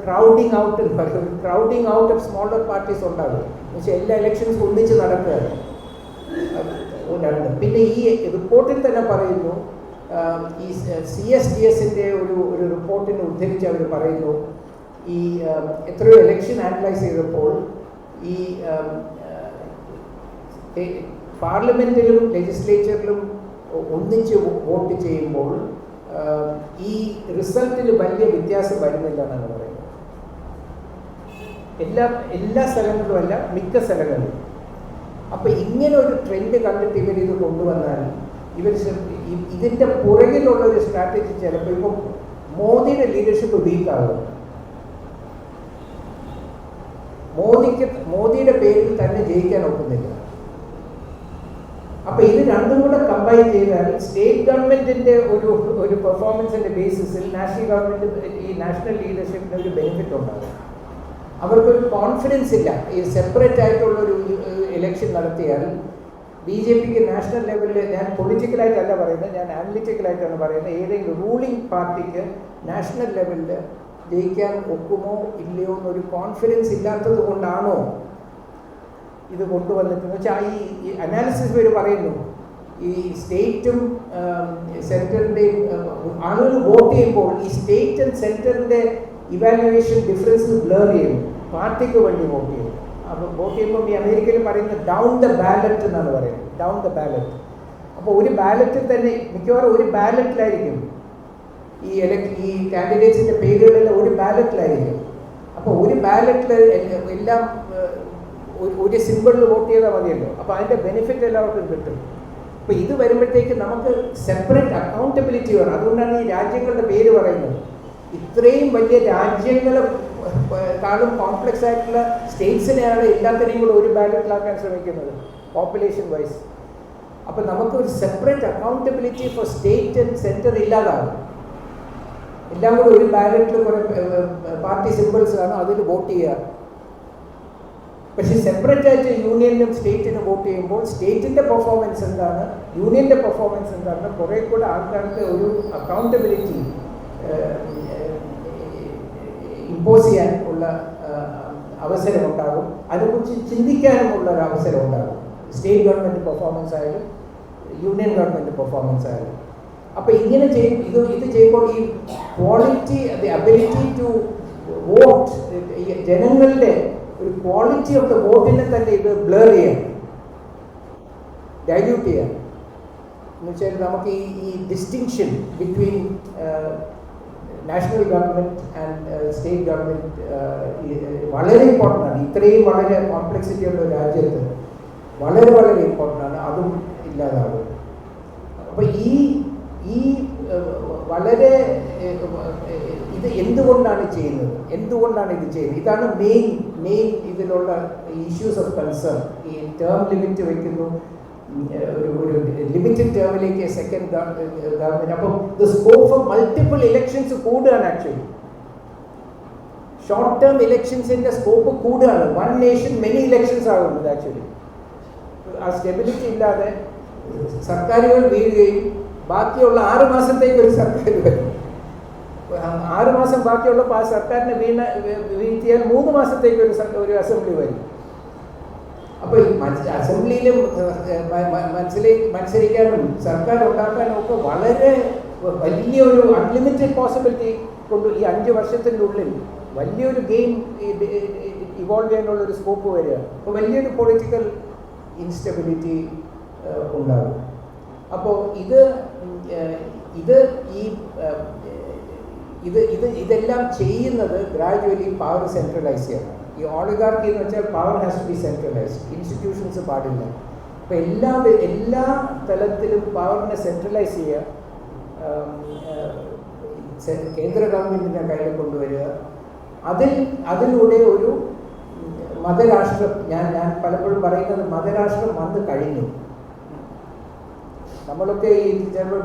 ക്രൗഡിങ് ഔട്ട് എന്ന് പറയും. Crowding out of smaller parties ഉണ്ടാകും. പക്ഷേ എല്ലാ ഇലക്ഷൻസും ഒന്നിച്ച് നടക്കുകയാണ്. പിന്നെ ഈ റിപ്പോർട്ടിൽ തന്നെ പറയുന്നു, ഈ CSDSൻ്റെ ഒരു റിപ്പോർട്ടിനെ ഉദ്ധരിച്ച് അവർ പറയുന്നു, ഈ എത്രയോ ഇലക്ഷൻ അനലൈസ് ചെയ്തപ്പോൾ ഈ പാർലമെൻറ്റിലും ലെജിസ്ലേച്ചറിലും ഒന്നിച്ച് വോട്ട് ചെയ്യുമ്പോൾ ഈ റിസൾട്ടിൽ വലിയ വ്യത്യാസം വരുന്നില്ല എന്നാണ് പറയുന്നത്. എല്ലാ സ്ഥലങ്ങളിലുമല്ല, മിക്ക സ്ഥലങ്ങളിലും. അപ്പോൾ ഇങ്ങനെ ഒരു ട്രെൻഡ് കണ്ടിട്ട് ഇവരിത് കൊണ്ടുവന്നാൽ ഇതിൻ്റെ പുറകിലുള്ള ഒരു സ്ട്രാറ്റജി ചിലപ്പോൾ ഇപ്പം മോദിയുടെ ലീഡർഷിപ്പ് വീക്കാകും. മോദിയുടെ പേരിൽ തന്നെ ജയിക്കാൻ ഒക്കുന്നില്ല. അപ്പോൾ ഇത് രണ്ടും കൂടെ കമ്പൈൻ ചെയ്താൽ സ്റ്റേറ്റ് ഗവൺമെൻറ്റിൻ്റെ ഒരു പെർഫോമൻസിൻ്റെ ബേസിസിൽ നാഷണൽ ഗവൺമെൻറ് ഈ നാഷണൽ ലീഡർഷിപ്പിന് ഒരു ബെനിഫിറ്റ് ഉണ്ടാകും. അവർക്കൊരു കോൺഫിഡൻസ് ഇല്ല. ഈ സെപ്പറേറ്റ് ആയിട്ടുള്ളൊരു ഇലക്ഷൻ നടത്തിയാൽ BJPക്ക് നാഷണൽ ലെവലിൽ, ഞാൻ പൊളിറ്റിക്കലായിട്ടല്ല പറയുന്നത്, ഞാൻ അനലിറ്റിക്കലായിട്ടാണ് പറയുന്നത്, ഏതെങ്കിലും റൂളിംഗ് പാർട്ടിക്ക് നാഷണൽ ലെവലിൽ ജയിക്കാൻ ഒക്കുമോ ഇല്ലയോ എന്നൊരു കോൺഫിഡൻസ് ഇല്ലാത്തത് കൊണ്ടാണോ ഇത് കൊണ്ടുവന്നിട്ടെന്ന് വെച്ചാൽ ഈ അനാലിസിസ് പേര് പറയുന്നു, ഈ സ്റ്റേറ്റും സെൻറ്ററിൻ്റെയും ആളുകൾ വോട്ട് ചെയ്യുമ്പോൾ ഈ സ്റ്റേറ്റ് ആൻഡ് സെൻറ്ററിൻ്റെ ഇവാലുവേഷൻ ഡിഫറൻസ് ബ്ലർ ചെയ്യും, പാർട്ടിക്ക് വേണ്ടി വോട്ട് ചെയ്യും. അപ്പോൾ വോട്ട് ചെയ്യുമ്പോൾ ഈ അമേരിക്കയിൽ പറയുന്നത് ഡൗൺ ദ ബാലറ്റ് എന്നാണ് പറയുന്നത്, ഡൗൺ ദ ബാലറ്റ്. അപ്പോൾ ഒരു ബാലറ്റിൽ തന്നെ മിക്കവാറും ഒരു ബാലറ്റിലായിരിക്കും ഈ കാൻഡിഡേറ്റ്സിൻ്റെ പേരുകളെല്ലാം ഒരു ബാലറ്റിലായിരിക്കും. അപ്പോൾ ഒരു ബാലറ്റിൽ എല്ലാം ഒരു സിമ്പിളിൽ വോട്ട് ചെയ്താൽ മതിയല്ലോ. അപ്പോൾ അതിൻ്റെ ബെനിഫിറ്റ് എല്ലാവർക്കും കിട്ടും. അപ്പോൾ ഇത് വരുമ്പോഴത്തേക്ക് നമുക്ക് സെപ്പറേറ്റ് അക്കൗണ്ടബിലിറ്റി വേണം. അതുകൊണ്ടാണ് ഈ രാജ്യങ്ങളുടെ പേര് പറയുന്നത്. ഇത്രയും വലിയ രാജ്യങ്ങളെക്കാളും കോംപ്ലക്സ് ആയിട്ടുള്ള സ്റ്റേറ്റ്സിനെയാണ് എല്ലാത്തിനെയും കൂടെ ഒരു ബാലറ്റിലാക്കാൻ ശ്രമിക്കുന്നത് പോപ്പുലേഷൻ വൈസ്. അപ്പോൾ നമുക്കൊരു separate accountability for state and centre ഇല്ലാതാകും. എല്ലാം കൂടെ ഒരു ബാലറ്റിൽ കുറേ പാർട്ടി സിമ്പിൾസ് ആണ്, അതിൽ വോട്ട് ചെയ്യുക. പക്ഷേ സെപ്പറേറ്റ് ആയിട്ട് യൂണിയനും സ്റ്റേറ്റിനും വോട്ട് ചെയ്യുമ്പോൾ സ്റ്റേറ്റിൻ്റെ പെർഫോമൻസ് എന്താണ്, യൂണിയൻ്റെ പെർഫോമൻസ് എന്താണ്, കുറേ കൂടെ ആൾക്കാർക്ക് ഒരു അക്കൗണ്ടബിലിറ്റി ഇമ്പോസ് ചെയ്യാൻ ഉള്ള അവസരം ഉണ്ടാകും. അതിനെക്കുറിച്ച് ചിന്തിക്കാനുമുള്ള ഒരു അവസരം ഉണ്ടാകും. സ്റ്റേറ്റ് ഗവൺമെൻറ് പെർഫോമൻസ് ആയാലും യൂണിയൻ ഗവൺമെൻറ് പെർഫോമൻസ് ആയാലും. അപ്പോൾ ഇങ്ങനെ ഇത് ചെയ്യുമ്പോൾ ഈ quality, the ability to vote, ജനങ്ങളുടെ ഒരു ക്വാളിറ്റി ഓഫ് ദ വോട്ടിനെ തന്നെ ഇത് ബ്ലർ ചെയ്യാൻ, ഡൈല്യൂട്ട് ചെയ്യാൻ. എന്ന് വെച്ചാൽ നമുക്ക് ഈ distinction between national government and state government വളരെ ഇമ്പോർട്ടൻ്റ് ആണ്. ഇത്രയും വളരെ കോംപ്ലക്സിറ്റി ഉള്ള ഒരു രാജ്യത്ത് വളരെ വളരെ ഇമ്പോർട്ടൻ്റ് ആണ്. അതും ഇല്ലാതാകും. അപ്പോൾ ഈ വളരെ ഇത് എന്തുകൊണ്ടാണ് ചെയ്യുന്നത്, എന്തുകൊണ്ടാണ് ഇത് ചെയ്യുന്നത്, ഇതാണ് മെയിൻ ഇതിലുള്ള ഇഷ്യൂസ് ഓഫ് കൺസേൺ. ഈ ടേം ലിമിറ്റ് വയ്ക്കുന്നു, ഒരു ലിമിറ്റഡ് ടേമിലേക്ക് സെക്കൻഡ് ഗവൺമെൻറ്. അപ്പം the scope for multiple elections കൂടുകയാണ്. ആക്ച്വലി ഷോർട്ട് ടേം ഇലക്ഷൻസിൻ്റെ സ്കോപ്പ് കൂടുകയാണ്. വൺ നേഷൻ മെനി ഇലക്ഷൻസ് ആകുന്നത്. ആക്ച്വലി ആ സ്റ്റെബിലിറ്റി ഇല്ലാതെ സർക്കാരുകൾ വീഴുകയും ബാക്കിയുള്ള 6 മാസത്തേക്ക് ഒരു സർക്കാർ വരും. 6 മാസം ബാക്കിയുള്ളപ്പോൾ ആ സർക്കാരിനെ വീഴ്ത്തിയാൽ 3 മാസത്തേക്ക് ഒരു അസംബ്ലി വരും. അപ്പോൾ ഈ അസംബ്ലിയിലും മത്സരിക്കാനും സർക്കാർ ഉണ്ടാക്കാനും ഒക്കെ വളരെ വലിയൊരു അൺലിമിറ്റഡ് പോസിബിലിറ്റി കൊണ്ട് ഈ 5 വർഷത്തിൻ്റെ ഉള്ളിൽ വലിയൊരു ഗെയിം ഇവോൾവ് ചെയ്യാനുള്ളൊരു സ്കോപ്പ് വരിക. അപ്പോൾ വലിയൊരു പൊളിറ്റിക്കൽ ഇൻസ്റ്റബിലിറ്റി ഉണ്ടാകും. അപ്പോൾ ഇതെല്ലാം ചെയ്യുന്നത് ഗ്രാജുവലി പവർ സെൻട്രലൈസ് ചെയ്യണം. ഈ ഓളിഗാർക്കി എന്ന് വെച്ചാൽ power has to be centralised, institutions പാടില്ല. അപ്പോൾ എല്ലാ തലത്തിലും പവറിനെ സെൻട്രലൈസ് ചെയ്യുക, കേന്ദ്ര ഗവൺമെൻറ്റിൻ്റെ കയ്യിൽ കൊണ്ടുവരിക. അതിലൂടെ ഒരു മതരാഷ്ട്രം, ഞാൻ പലപ്പോഴും പറയുന്നത് മതരാഷ്ട്രം വന്നു കഴിഞ്ഞു. നമ്മളൊക്കെ ഈ ചിലപ്പോൾ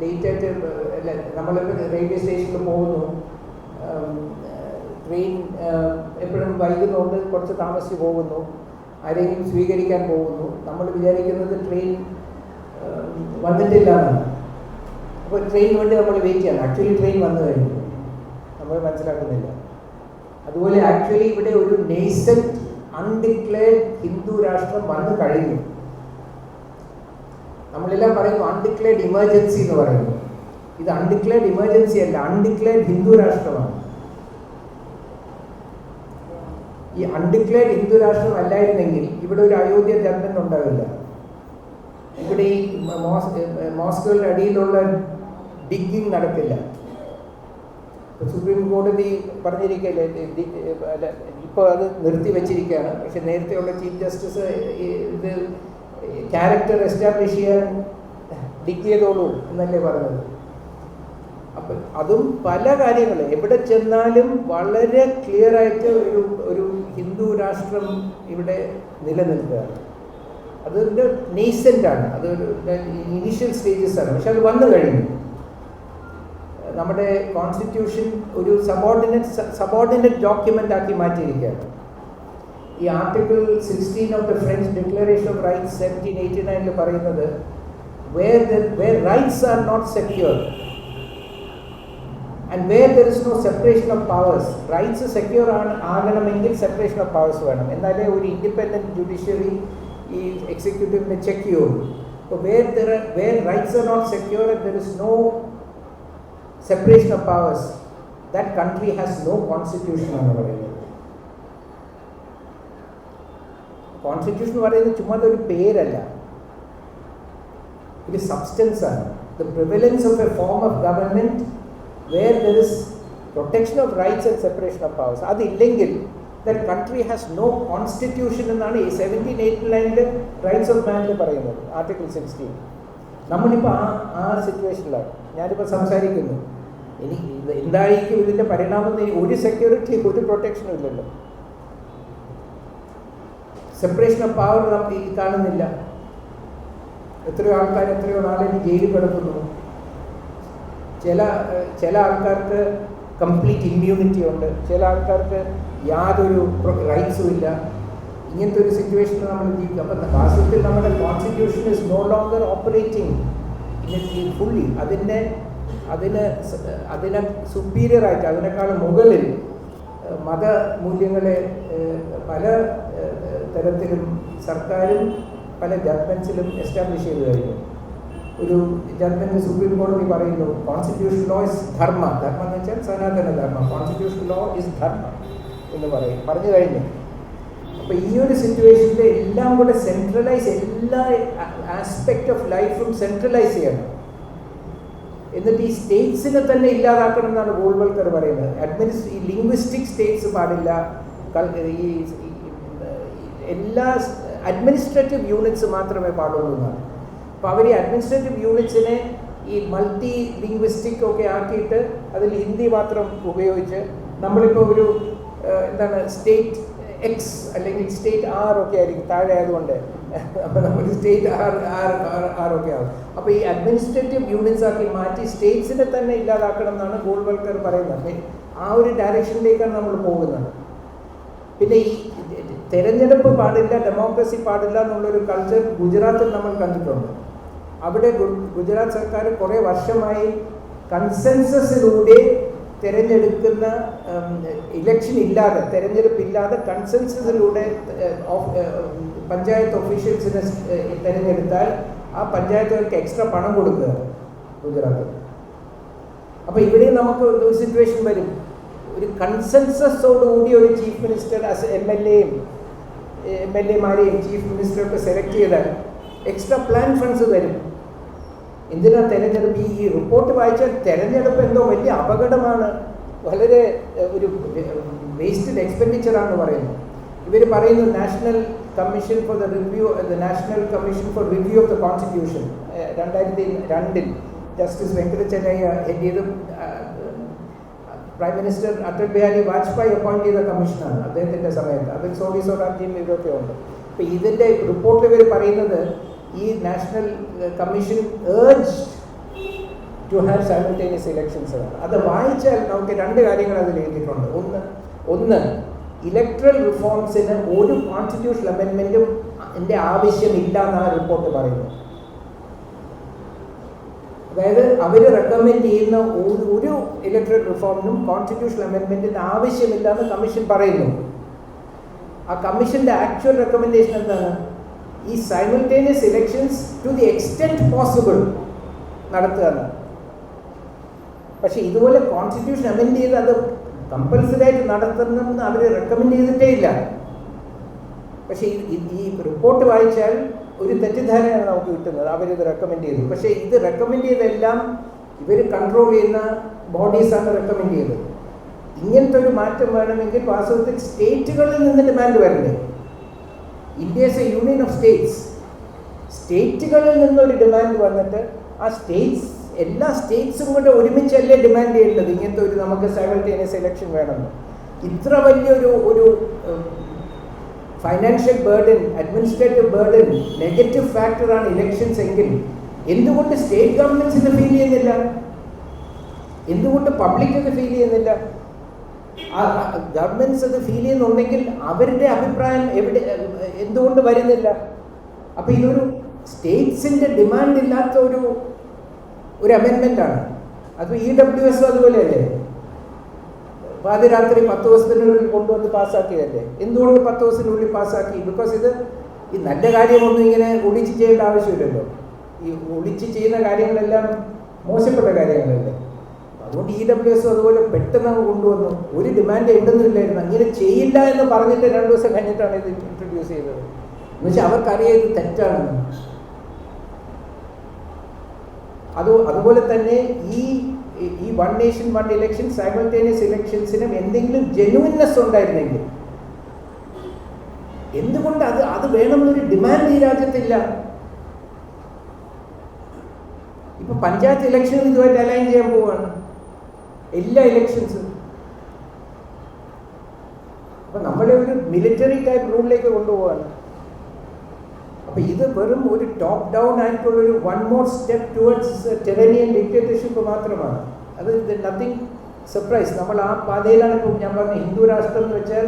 ലേറ്റായിട്ട് അല്ല, നമ്മളിപ്പോൾ റെയിൽവേ സ്റ്റേഷനിൽ പോകുന്നു, ട്രെയിൻ എപ്പോഴും വൈകുന്നതുകൊണ്ട് കുറച്ച് താമസിച്ച് പോകുന്നു, ആരെങ്കിലും സ്വീകരിക്കാൻ പോകുന്നു. നമ്മൾ വിചാരിക്കുന്നത് ട്രെയിൻ വന്നിട്ടില്ല എന്നാണ്. അപ്പോൾ ട്രെയിനിന് വേണ്ടി നമ്മൾ വെയിറ്റ് ചെയ്യണം. ആക്ച്വലി ട്രെയിൻ വന്നു കഴിഞ്ഞു, നമ്മൾ മനസ്സിലാക്കുന്നില്ല. അതുപോലെ ആക്ച്വലി ഇവിടെ ഒരു നേസന്റ് അൺഡിക്ലെയർഡ് ഹിന്ദു രാഷ്ട്രം വന്നു കഴിഞ്ഞു. നമ്മളെല്ലാം പറയുന്നു അൺഡിക്ലെയർഡ് ഇമർജൻസി എന്ന് പറയുന്നു. ഇത് അൺഡിക്ലെയർഡ് ഇമർജൻസി അല്ല, അൺഡിക്ലെയർഡ് ഹിന്ദു രാഷ്ട്രമാണ്. ഈ അൺഡിക്ലെയർഡ് ഹിന്ദു രാഷ്ട്രം അല്ലായിരുന്നെങ്കിൽ ഇവിടെ ഒരു അയോധ്യ ഗവൺമെൻറ് ഉണ്ടാവില്ല. ഇവിടെ ഈ മോസ്കുകളുടെ അടിയിലുള്ള ഡിഗ്ഗിങ് നടക്കില്ല. സുപ്രീം കോടതി പറഞ്ഞിരിക്കല്ലേ, ഇപ്പോൾ അത് നിർത്തി വച്ചിരിക്കുകയാണ്. പക്ഷെ നേരത്തെയുള്ള ചീഫ് ജസ്റ്റിസ് ഇത് ക്യാരക്ടർ എസ്റ്റാബ്ലിഷ് ചെയ്യാൻ ഡിഗ് ചെയ്തോളൂ എന്നല്ലേ പറഞ്ഞത്. അപ്പം അതും പല കാര്യങ്ങൾ എവിടെ ചെന്നാലും വളരെ ക്ലിയറായിട്ട് ഒരു ഹിന്ദു രാഷ്ട്രം ഇവിടെ നിലനിൽക്കുകയാണ്. അതിൻ്റെ നേസെൻ്റാണ്, അതൊരു ഇനീഷ്യൽ സ്റ്റേജസാണ്. പക്ഷെ അത് വന്നു കഴിഞ്ഞു. നമ്മുടെ കോൺസ്റ്റിറ്റ്യൂഷൻ ഒരു സബോർഡിനേറ്റ് ഡോക്യുമെൻ്റ് ആക്കി മാറ്റിയിരിക്കുകയാണ്. ഈ article 16 of the French declaration of rights 1789 പറയുന്നത് where rights are not secure and where there is no separation of powers, rights secure ആകണമെങ്കിൽ separation of powers വേണം. എന്നാലേ ഒരു ഇൻഡിപെൻഡൻറ്റ് ജുഡീഷ്യറി ഈ എക്സിക്യൂട്ടീവിനെ ചെക്ക് ചെയ്യുള്ളൂ. അപ്പോൾ where rights are not secure and there is no separation of powers, that country has no constitution ആണ് പറയുന്നത്. Constitution പറയുന്നത് ചുമ്മാ ഒരു പേരല്ല, ഒരു സബ്സ്റ്റൻസ് ആണ്. The prevalence of a form of government where there is protection of rights and separation of powers. അതില്ലെങ്കിൽ that country has no constitution എന്നാണ് ഈ 1789 റൈറ്റ്സ് ഓഫ് മാനിൽ പറയുന്നത്, ആർട്ടിക്കിൾ 16. നമ്മളിപ്പോൾ ആ സിറ്റുവേഷനിലാണ് ഞാനിപ്പോൾ സംസാരിക്കുന്നു. ഇനി എന്തായിരിക്കും ഇതിൻ്റെ പരിണാമം? ഒരു സെക്യൂരിറ്റി, ഒരു പ്രൊട്ടക്ഷനും ഇല്ലല്ലോ. സെപ്പറേഷൻ ഓഫ് പവർ കാണുന്നില്ല. എത്രയോ ആൾക്കാർ എത്രയോ നാളേക്ക് ജയിലിൽ കിടക്കുന്നു. ചില ആൾക്കാർക്ക് കംപ്ലീറ്റ് ഇമ്മ്യൂണിറ്റി ഉണ്ട്, ചില ആൾക്കാർക്ക് യാതൊരു റൈറ്റ്സും ഇല്ല. ഇങ്ങനത്തെ ഒരു സിറ്റുവേഷനിൽ നമ്മൾ ജീവിക്കും. അപ്പം വാസ്തവത്തിൽ നമ്മുടെ constitution is no longer operating fully. അതിനെ സുപ്പീരിയറായിട്ട്, അതിനേക്കാൾ മുകളിൽ മതമൂല്യങ്ങളെ പല തരത്തിലും സർക്കാരും പല ജഡ്ജ്മെൻറ്റ്സിലും എസ്റ്റാബ്ലിഷ് ചെയ്ത് കഴിഞ്ഞു. ഒരു ജഡ്ജ്മെൻറ്റ് സുപ്രീം കോടതി പറയുന്നു കോൺസ്റ്റിറ്റ്യൂഷൻ ലോ ഇസ് ധർമ്മ. ധർമ്മ എന്ന് വെച്ചാൽ സനാതന ധർമ്മ. കോൺസ്റ്റിറ്റ്യൂഷൻ ലോ ഇസ് ധർമ്മ എന്ന് പറഞ്ഞു കഴിഞ്ഞു. അപ്പോൾ ഈ ഒരു സിറ്റുവേഷനിൽ എല്ലാം കൂടെ സെൻട്രലൈസ്, എല്ലാ ആസ്പെക്റ്റ് ഓഫ് ലൈഫും സെൻട്രലൈസ് ചെയ്യണം. എന്നിട്ട് ഈ സ്റ്റേറ്റ്സിനെ തന്നെ ഇല്ലാതാക്കണം എന്നാണ് ഗോൾവൽക്കർ പറയുന്നത്. ഈ ലിംഗ്വിസ്റ്റിക് സ്റ്റേറ്റ്സ് പാടില്ല, ഈ എല്ലാ അഡ്മിനിസ്ട്രേറ്റീവ് യൂണിറ്റ്സ് മാത്രമേ പാടുള്ളൂ എന്നാണ്. അപ്പോൾ അവർ ഈ അഡ്മിനിസ്ട്രേറ്റീവ് യൂണിറ്റ്സിനെ ഈ മൾട്ടി ലിംഗ്വിസ്റ്റിക് ഒക്കെ ആക്കിയിട്ട് അതിൽ ഹിന്ദി മാത്രം ഉപയോഗിച്ച് നമ്മളിപ്പോൾ ഒരു സ്റ്റേറ്റ് എക്സ് അല്ലെങ്കിൽ സ്റ്റേറ്റ് ആർ ഒക്കെ ആയിരിക്കും താഴെ ആയതുകൊണ്ട് അപ്പോൾ നമ്മൾ സ്റ്റേറ്റ് ആർ ഒക്കെ ആകും. അപ്പോൾ ഈ അഡ്മിനിസ്ട്രേറ്റീവ് യൂണിറ്റ്സ് ആക്കി മാറ്റി സ്റ്റേറ്റ്സിനെ തന്നെ ഇല്ലാതാക്കണം എന്നാണ് ഗോൾവൽക്കർ പറയുന്നത്. ആ ഒരു ഡയറക്ഷനിലേക്കാണ് നമ്മൾ പോകുന്നത്. പിന്നെ ഈ തെരഞ്ഞെടുപ്പ് പാടില്ല, ഡെമോക്രസി പാടില്ല എന്നുള്ളൊരു കൾച്ചർ ഗുജറാത്തിൽ നമ്മൾ കണ്ടിട്ടുണ്ട്. അവിടെ ഗുജറാത്ത് സർക്കാർ കുറേ വർഷമായി കൺസെൻസസിലൂടെ തിരഞ്ഞെടുക്കുന്ന ഇലക്ഷൻ ഇല്ലാതെ, തിരഞ്ഞെടുപ്പില്ലാതെ കൺസെൻസസിലൂടെ പഞ്ചായത്ത് ഒഫീഷ്യൽസിനെ തിരഞ്ഞെടുത്താൽ ആ പഞ്ചായത്തുകൾക്ക് എക്സ്ട്രാ പണം കൊടുക്കുക ഗുജറാത്തിൽ. അപ്പോൾ ഇവിടെയും നമുക്ക് ഒരു സിറ്റുവേഷൻ വരും. ഒരു കൺസെൻസസോടുകൂടി ഒരു ചീഫ് മിനിസ്റ്റർ എം എൽ എമാരെയും ചീഫ് മിനിസ്റ്ററൊക്കെ സെലക്ട് ചെയ്താൽ എക്സ്ട്രാ പ്ലാൻ ഫണ്ട്സ് തരും. എന്തിനാ തെരഞ്ഞെടുപ്പ്? ഈ റിപ്പോർട്ട് വായിച്ചാൽ തെരഞ്ഞെടുപ്പ് എന്തോ വലിയ അപകടമാണ്, വളരെ ഒരു വേസ്റ്റഡ് എക്സ്പെൻഡിച്ചറാണെന്ന് പറയുന്നു. ഇവർ പറയുന്നു national commission for review of the constitution 2002 justice Venkatachaliah head ചെയ്ത് prime minister Atal Bihari Vajpayee appoint ചെയ്ത കമ്മീഷനാണ് അദ്ദേഹത്തിൻ്റെ സമയത്ത്. അതിൽ സോഡി സോറാബ്ജിയും ഇവരൊക്കെ ഉണ്ട്. അപ്പോൾ ഇതിൻ്റെ റിപ്പോർട്ടിൽ ഇവർ പറയുന്നത് ഈ national commission urged to have simultaneous elections ആണ്. അത് വായിച്ചാൽ നമുക്ക് രണ്ട് കാര്യങ്ങൾ അതിൽ എഴുതിയിട്ടുണ്ട്. ഒന്ന് ഇലക്ട്രൽ റിഫോംസിന് ഒരു കോൺസ്റ്റിറ്റ്യൂഷണൽ അമെൻമെൻറ്റും ആവശ്യമില്ല എന്നാണ് റിപ്പോർട്ട് പറയുന്നത്. അതായത് അവർ റെക്കമെൻഡ് ചെയ്യുന്ന ഒരു ഇലക്ട്രൽ റിഫോമിനും കോൺസ്റ്റിറ്റ്യൂഷണൽ അമെൻമെൻറ്റിന് ആവശ്യമില്ല എന്ന് കമ്മീഷൻ പറയുന്നു. ആ കമ്മീഷൻ്റെ ആക്ച്വൽ റെക്കമെൻഡേഷൻ എന്താണ്? ഈ simultaneous elections to the extent possible നടത്തുക എന്നാണ്. പക്ഷേ ഇതുപോലെ കോൺസ്റ്റിറ്റ്യൂഷൻ അമെൻഡ് ചെയ്ത് അത് കമ്പൽസറി ആയിട്ട് നടത്തണമെന്ന് അവർ റെക്കമെൻഡ് ചെയ്തിട്ടേ ഇല്ല. പക്ഷേ ഈ റിപ്പോർട്ട് വായിച്ചാൽ ഒരു തെറ്റിദ്ധാരണയാണ് നമുക്ക് കിട്ടുന്നത്. അവരിത് റെക്കമെൻഡ് ചെയ്തു. പക്ഷേ ഇത് റെക്കമെൻഡ് ചെയ്തെല്ലാം ഇവർ കൺട്രോൾ ചെയ്യുന്ന ബോഡീസാണ് റെക്കമെൻഡ് ചെയ്തത്. ഇങ്ങനത്തെ ഒരു മാറ്റം വേണമെങ്കിൽ വാസ്തവത്തിൽ സ്റ്റേറ്റുകളിൽ നിന്ന് ഡിമാൻഡ് വരണ്ടേ? India is a union of states. സ്റ്റേറ്റുകളിൽ നിന്നൊരു ഡിമാൻഡ് വന്നിട്ട് ആ എല്ലാ സ്റ്റേറ്റ്സും കൂടെ ഒരുമിച്ചല്ലേ ഡിമാൻഡ് ചെയ്യേണ്ടത് ഇങ്ങനത്തെ ഒരു നമുക്ക് സൈമൾട്ടേനിയസ് ഇലക്ഷൻ വേണമെന്ന്. ഇത്ര വലിയൊരു financial burden, administrative burden, negative ഫാക്ടറാണ് ഇലക്ഷൻസ് എങ്കിൽ എന്തുകൊണ്ട് സ്റ്റേറ്റ് ഗവൺമെൻറ്റ്സ് ഇത് ഫീൽ ചെയ്യുന്നില്ല? എന്തുകൊണ്ട് പബ്ലിക് അത് ഫീൽ ചെയ്യുന്നില്ല? ഗവൺമെൻറ്റ്സ് അത് ഫീൽ ചെയ്യുന്നുണ്ടെങ്കിൽ അവരുടെ അഭിപ്രായം എന്തുകൊണ്ട് വരുന്നില്ല? അപ്പോൾ ഇതൊരു സ്റ്റേറ്റ്സിൻ്റെ ഡിമാൻഡ് ഇല്ലാത്ത ഒരു അമെൻമെൻ്റാണ്. അത് EWS അതുപോലെയല്ലേ, പാതിരാത്രി 10 ദിവസത്തിനുള്ളിൽ കൊണ്ടുവന്ന് പാസ്സാക്കിയതല്ലേ. എന്തുകൊണ്ട് 10 ദിവസത്തിനുള്ളിൽ പാസ്സാക്കി? ബിക്കോസ് ഈ നല്ല കാര്യമൊന്നും ഇങ്ങനെ ഒളിച്ച് ചെയ്യേണ്ട ആവശ്യമില്ലല്ലോ. ഈ ഒളിച്ച് ചെയ്യുന്ന കാര്യങ്ങളെല്ലാം മോശപ്പെട്ട കാര്യങ്ങളല്ലേ. അതുകൊണ്ട് EWS അതുപോലെ പെട്ടെന്ന് കൊണ്ടുവന്നു. ഒരു ഡിമാൻഡ് എവിടുന്നില്ലായിരുന്നു. അങ്ങനെ ചെയ്യില്ല എന്ന് പറഞ്ഞിട്ട് 2 ദിവസം കഴിഞ്ഞിട്ടാണ് ഇത് ഇൻട്രൊഡ്യൂസ് ചെയ്തത്. എന്നുവെച്ചാൽ അവർക്കറിയാം ഇത് തെറ്റാണെന്ന്. അതുപോലെ തന്നെ ഈ one nation one election, simultaneous ഇലക്ഷൻസിനും എന്തെങ്കിലും ജെനുവിൻനെസ് ഉണ്ടായിരുന്നെങ്കിൽ, എന്തുകൊണ്ട് അത് വേണമെന്നൊരു ഡിമാൻഡ് ഈ രാജ്യത്തില്ല? ഇപ്പൊ പഞ്ചായത്ത് ഇലക്ഷൻ ഇതുമായിട്ട് അലൈൻ ചെയ്യാൻ പോവുകയാണ് എല്ലാ ഇലക്ഷൻസും. അപ്പൊ നമ്മളെ ഒരു മിലിറ്ററി ടൈപ്പ് റൂളിലേക്ക് കൊണ്ടുപോവാണ്. അപ്പൊ ഇത് വെറും ഒരു ടോപ്പ് ഡൗൺ ആയിട്ടുള്ളൊരു one more step towards tyrannical dictatorship മാത്രമാണ്. അത് നത്തിങ് സർപ്രൈസ്. നമ്മൾ ആ പാതയിലാണ്. ഇപ്പം ഞാൻ പറഞ്ഞ ഹിന്ദു രാഷ്ട്രം എന്ന് വെച്ചാൽ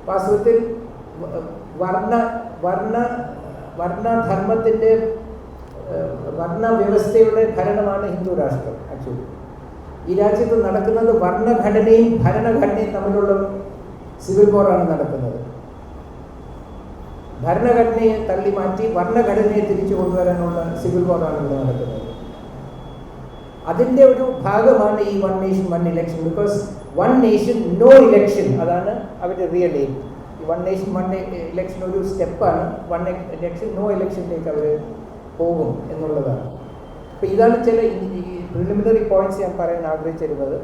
വാസ്തവത്തിൽ വർണ്ണധർമ്മത്തിൻ്റെ വർണ്ണ വ്യവസ്ഥയുടെ ഭരണമാണ് ഹിന്ദു രാഷ്ട്രം. ആക്ച്വലി ഈ രാജ്യത്ത് നടക്കുന്നത് വർണ്ണഘടനയും ഭരണഘടനയും തമ്മിലുള്ള സിവിൽ വാറാണ് നടക്കുന്നത്. ഭരണഘടനയെ തള്ളി മാറ്റി വർണ്ണഘടനയെ തിരിച്ചു കൊണ്ടുവരാനുള്ള സിവിൽ വാറാണ് ഇവിടെ നടക്കുന്നത്. അതിൻ്റെ ഒരു ഭാഗമാണ് ഈ one nation one election. Because one nation no election, അതാണ് അവരുടെ റിയൽ എയിം. ഈ വൺ നേഷൻ വൺ ഇലക്ഷൻ ഒരു സ്റ്റെപ്പാണ്. വൺ ഇലക്ഷൻ നോ ഇലക്ഷനിലേക്ക് അവർ പോകും എന്നുള്ളതാണ്. അപ്പോൾ ഇതാണ് ചില പ്രിലിമിനറി പോയിന്റ്സ് ഞാൻ പറയാൻ ആഗ്രഹിച്ചിരുന്നത്.